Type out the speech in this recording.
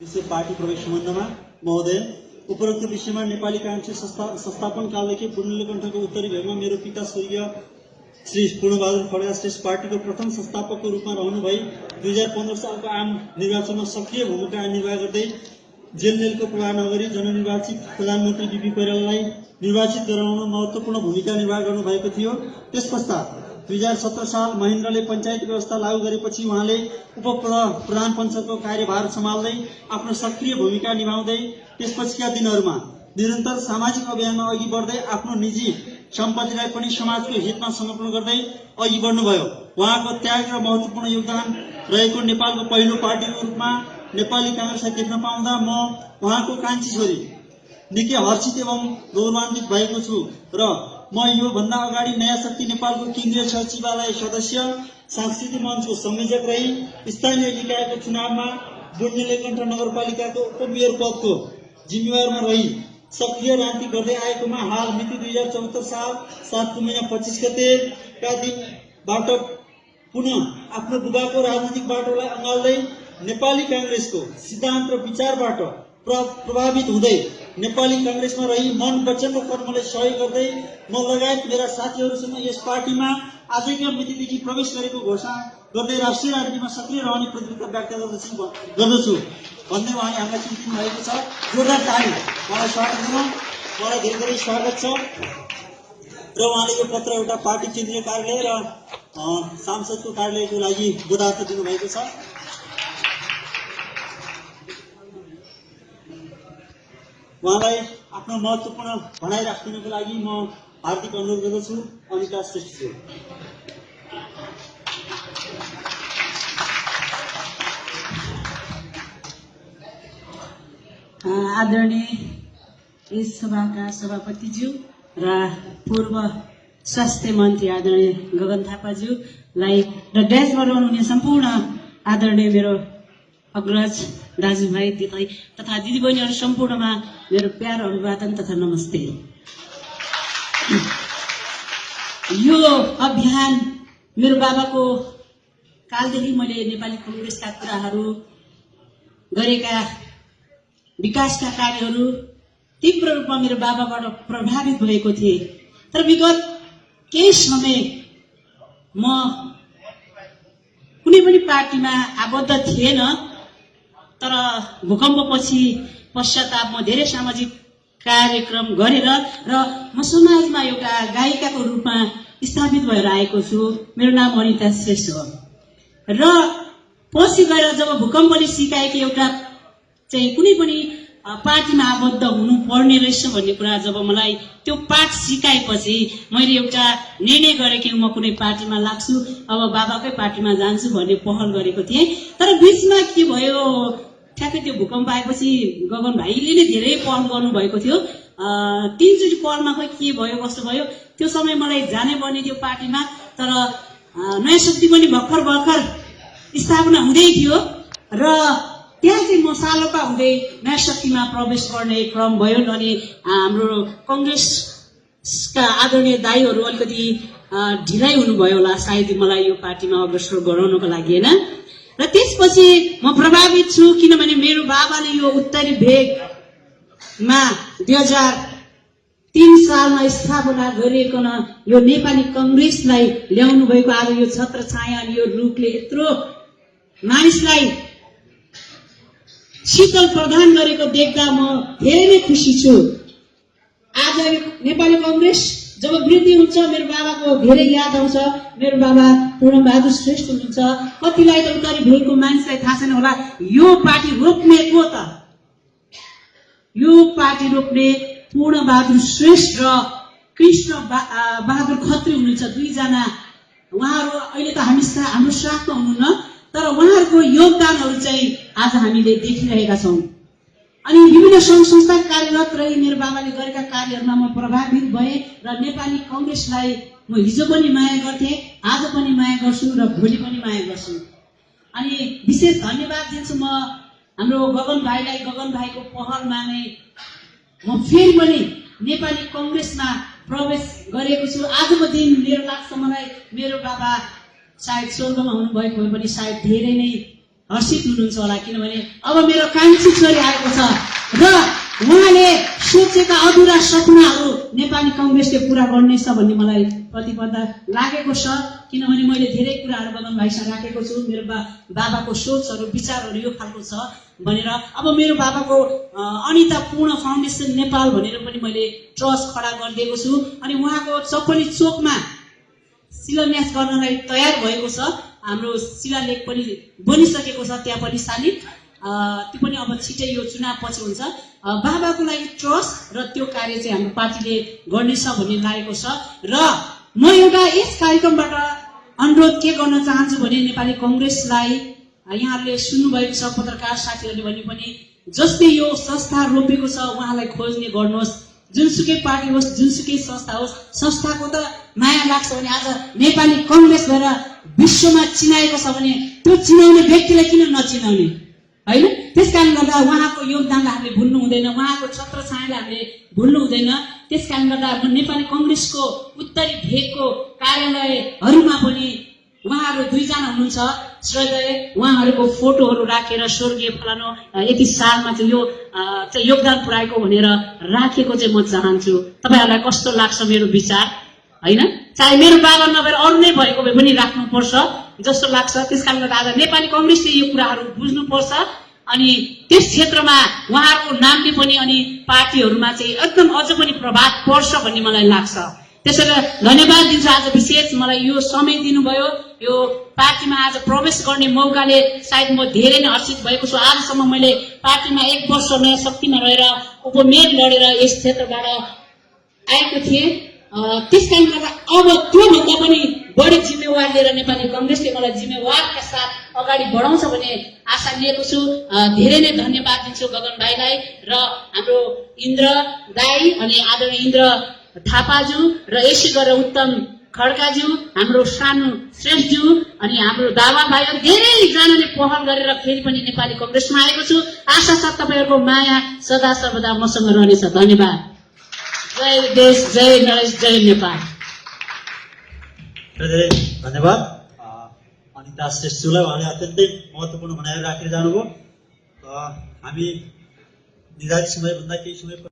विषय पार्टी प्रवेश सम्बन्धमा महोदय उपरोक्त विषयमा नेपाली कांग्रेस संस्थापन कालदेखि बुढ्नुलेकण्ठको उत्तरी भेगमा मेरो पिता स्वर्गीय श्री पूर्णबहादुर खड्का श्रेष्ठ पार्टीको प्रथम संस्थापकको रूपमा रहनुभई 2015 सालको आम निर्वाचनमा सक्रिय भूमिका निर्वाह गर्दै जेलनेलको प्रभाव नगरी जननिर्वाचित प्रधानमन्त्री बीपी कोइरालालाई निर्वाचित गराउन महत्त्वपूर्ण भूमिका निर्वाह गर्नुभएको थियो। त्यस पश्चात 2017 साल महेन्द्रले पञ्चायत व्यवस्था लागू गरेपछि उहाँले उपप्रधान पञ्चायतको कार्यभार सम्हाल्दै आफ्नो सक्रिय भूमिका निभाउँदै त्यसपछिका दिनहरूमा निरन्तर सामाजिक अभियानमा अघि बढ्दै आफ्नो निजी सम्पत्तिलाई पनि समाजको हितमा समर्पण गर्दै अघि बढ्नुभयो। उहाँको त्याग र महत्त्वपूर्ण योगदान रहेको नेपालको पहिलो पार्टीको रूपमा नेपाली कांग्रेसलाई देख्न पाउँदा म उहाँको कान्छी छोरी निकै हर्षित एवं गौरवान्वित भएको छु र म यो भन्दा अगाडि नयाँ शक्ति नेपालको केन्द्रीय सचिवालय सदस्य सांस्कृतिक मञ्चको संयोजक रही स्थानीय निकायको चुनावमा बुढ्नुलेकण्ठ नगरपालिकाको उपमेयर पदको जिम्मेवारमा रही सक्रिय राजनीति गर्दै आएकोमा हाल मिति 2074 साल 7 महिना 25 गतेका दिनबाट पुनः आफ्नो बुबाको राजनीतिक बाटोलाई अँगाल्दै नेपाली कांग्रेसको सिद्धान्त र विचारबाट प्रभावित हुँदै नेपाली कांग्रेसमा रही मन वचन र कर्मले सहयोग गर्दै म लगायत मेरा साथीहरूसँग यस पार्टीमा आजकै मितिदेखि प्रवेश गरेको घोषणा गर्दै राष्ट्रिय राजनीतिमा सक्रिय रहने प्रतिबद्धता व्यक्त गर्दछु भन्दै उहाँले हामीलाई चिन्तित भएको छ। जोरदार ताली उहाँलाई स्वागत गरौँ। उहाँलाई धेरै धेरै स्वागत छ र उहाँले यो पत्र एउटा पार्टी केन्द्रीय कार्यालय र सांसदको कार्यालयको लागि बुधार्थ दिनुभएको छ। उहाँलाई आफ्नो महत्त्वपूर्ण भनाइ राखिदिनको लागि म हार्दिक अनुरोध गर्दछु। अनिता श्रेष्ठज्यू। आदरणीय यस सभाका सभापतिज्यू र पूर्व स्वास्थ्य मन्त्री आदरणीय गगन थापाज्यूलाई र डेस्कमा रहनुहुने सम्पूर्ण आदरणीय मेरो अग्रज दाजुभाइ दिदी तथा दिदीबहिनीहरू सम्पूर्णमा मेरो प्यार अभिवादन तथा नमस्ते। यो अभियान मेरो बाबाको कालदेखि मैले नेपाली कांग्रेसका कुराहरू गरेका विकासका कार्यहरू तीव्र रूपमा मेरो बाबाबाट प्रभावित भएको थिए। तर विगत केही समय म कुनै पनि पार्टीमा आबद्ध थिएन। तर भूकम्पपछि पश्चाताप म धेरै सामाजिक कार्यक्रम गरेर र म समाजमा एउटा गायिकाको रूपमा स्थापित भएर आएको छु। मेरो नाम अनिता श्रेष्ठ हो र पछि गएर जब भूकम्पले सिकाए कि एउटा चाहिँ कुनै पनि पार्टीमा आबद्ध हुनु पर्ने रहेछ भन्ने कुरा जब मलाई त्यो पाठ सिकाएपछि मैले एउटा निर्णय गरेँ कि म कुनै पार्टीमा लाग्छु, अब बाबाकै पार्टीमा जान्छु भन्ने पहल गरेको थिएँ। तर बीचमा के भयो, ठ्याक्कै त्यो भूकम्प आएपछि गगन भाइले नै धेरै पहल गर्नुभएको थियो। 3 चोटि पहलमा खोइ के भयो कस्तो भयो, त्यो समय मलाई जानै पर्ने थियो पार्टीमा। तर नयाँ शक्ति पनि भर्खर स्थापना हुँदै थियो र त्यहाँ चाहिँ म सालोपा हुँदै नयाँ शक्तिमा प्रवेश गर्ने क्रम भयो। अनि हाम्रो कांग्रेसका आदरणीय दाईहरू अलिकति ढिलाइ हुनुभयो होला सायद मलाई यो पार्टीमा अग्रसर गराउनको लागि, होइन। र त्यसपछि म प्रभावित छु किनभने मेरो बाबाले यो उत्तरी भेगमा 2003 सालमा स्थापना गरिएको यो नेपाली कांग्रेसलाई ल्याउनु भएको। आज यो छत्र छाया अनि यो रुखले यत्रो मानिसलाई शीतल प्रदान गरेको देख्दा म धेरै नै खुसी छु। आज नेपाली कांग्रेस जब वृद्धि हुन्छ मेरो बाबाको धेरै याद आउँछ। मेरो बाबा पूर्णबहादुर श्रेष्ठ हुनुहुन्छ। कतिलाई त उत्तरी भेगको मानिसलाई थाहा छैन होला, यो पार्टी रोक्ने को त? यो पार्टी रोक्ने पूर्णबहादुर श्रेष्ठ र कृष्ण बहादुर खत्री हुनुहुन्छ। दुईजना उहाँहरू अहिले त हाम्रो साथमा हुनुहुन्न, तर उहाँहरूको योगदानहरू चाहिँ आज हामीले देखिरहेका छौँ। अनि विभिन्न सङ्घ संस्था कार्यरत रही मेरो बाबाले गरेका कार्यहरूमा म प्रभावित भएँ र नेपाली कांग्रेसलाई म हिजो पनि माया गर्थेँ, आज पनि माया गर्छु र भोलि पनि माया गर्छु। अनि विशेष धन्यवाद दिन्छु म हाम्रो गगन भाइलाई। गगन भाइको पहलमा नै म फेरि पनि नेपाली कांग्रेसमा प्रवेश गरेको छु। आजको दिन मेरो लाग्छ मलाई मेरो बाबा सायद स्वर्गमा हुनुभएको भए पनि सायद धेरै नै हर्षित हुनुहुन्छ होला, किनभने अब मेरो कान्छी छोरी आएको छ र उहाँले सोचेका अधुरा सपनाहरू नेपाली कङ्ग्रेसले पूरा गर्नेछ भन्ने मलाई प्रतिबद्धता लागेको छ। किनभने मैले धेरै कुराहरू बदन भाइसँग राखेको छु। मेरो बाबाको सोचहरू विचारहरू यो खालको छ भनेर। अब मेरो बाबाको अनिता पूर्ण फाउन्डेसन नेपाल भनेर पनि मैले ट्रस्ट खडा गरिदिएको छु अनि उहाँको चप्पली चोकमा शिलान्यास गर्नलाई तयार भएको छ। हाम्रो शिलालेख पनि बनिसकेको छ त्यहाँ पनि सालिक, त्यो पनि अब छिटै यो चुनाव पछि हुन्छ। बाबाको लागि ट्रस्ट र त्यो कार्य चाहिँ हाम्रो पार्टीले गर्नेछ भन्ने लागेको छ। र म एउटा यस कार्यक्रमबाट अनुरोध के गर्न चाहन्छु भने नेपाली कङ्ग्रेसलाई, यहाँहरूले सुन्नुभएको छ पत्रकार साथीहरूले भने पनि, जसले यो संस्था रोपेको छ उहाँलाई खोज्ने गर्नुहोस्। जुनसुकै पार्टी होस्, जुनसुकै संस्था होस्, संस्थाको त माया लाग्छ भने आज नेपाली कङ्ग्रेस भएर विश्वमा चिनाएको छ भने त्यो चिनाउने व्यक्तिलाई किन नचिनाउने, होइन? त्यसकारण गर्दा उहाँको योगदानलाई हामीले भुल्नु हुँदैन, उहाँको छत्र छायालाई हामीले भुल्नु हुँदैन। त्यसकारण गर्दा नेपाली कङ्ग्रेसको उत्तरी भेगको कार्यालयहरूमा पनि उहाँहरू दुईजना हुनुहुन्छ श्रद्धेय, उहाँहरूको फोटोहरू राखेर स्वर्गीय फलानु यति सालमा चाहिँ यो चाहिँ योगदान पुर्याएको भनेर राखेको चाहिँ म चाहन्छु। तपाईँहरूलाई कस्तो लाग्छ मेरो विचार, होइन? चाहे मेरो बाबा नभएर अरू नै भएको भए पनि राख्नुपर्छ जस्तो लाग्छ। त्यसकारण गर्दा आज नेपाली कङ्ग्रेसले यो कुराहरू बुझ्नुपर्छ अनि त्यस क्षेत्रमा उहाँहरूको नामले पनि अनि पार्टीहरूमा चाहिँ एकदम अझ पनि प्रभाव पर्छ भन्ने मलाई लाग्छ। त्यसैले धन्यवाद दिन्छु। आज विशेष मलाई यो समय दिनुभयो। यो पार्टीमा आज प्रवेश गर्ने मौकाले सायद म धेरै नै हर्षित भएको छु। आजसम्म मैले पार्टीमा 1 वर्ष नयाँ शक्तिमा रहेर उपमेयर लडेर यस क्षेत्रबाट आएको थिएँ। त्यसकारण गर्दा अब त्योभन्दा पनि बढी जिम्मेवार लिएर नेपाली कङ्ग्रेसले मलाई जिम्मेवारका साथ अगाडि बढाउँछ भन्ने आशा लिएको छु। धेरै नै धन्यवाद दिन्छु गगन भाइलाई र हाम्रो इन्द्र दाई अनि आदरणीय इन्द्र थापाज्यू र यसै गरेर उत्तम खड्काज्यू, हाम्रो सानु श्रेष्ठज्यू अनि हाम्रो दावा भाइहरू धेरैजनाले पहल गरेर फेरि पनि नेपाली कङ्ग्रेसमा आएको छु। आशा छ तपाईँहरूको माया सदा सर्वदा मसँग रहनेछ। धन्यवाद। जय देश, जय नरेश, जय नेपाल। धेरै धन्यवाद अनिता श्रेष्ठज्यूलाई, उहाँले अत्यन्तै महत्त्वपूर्ण भनाइ राखेर जानुभयो। हामी निर्धारित समयभन्दा केही समय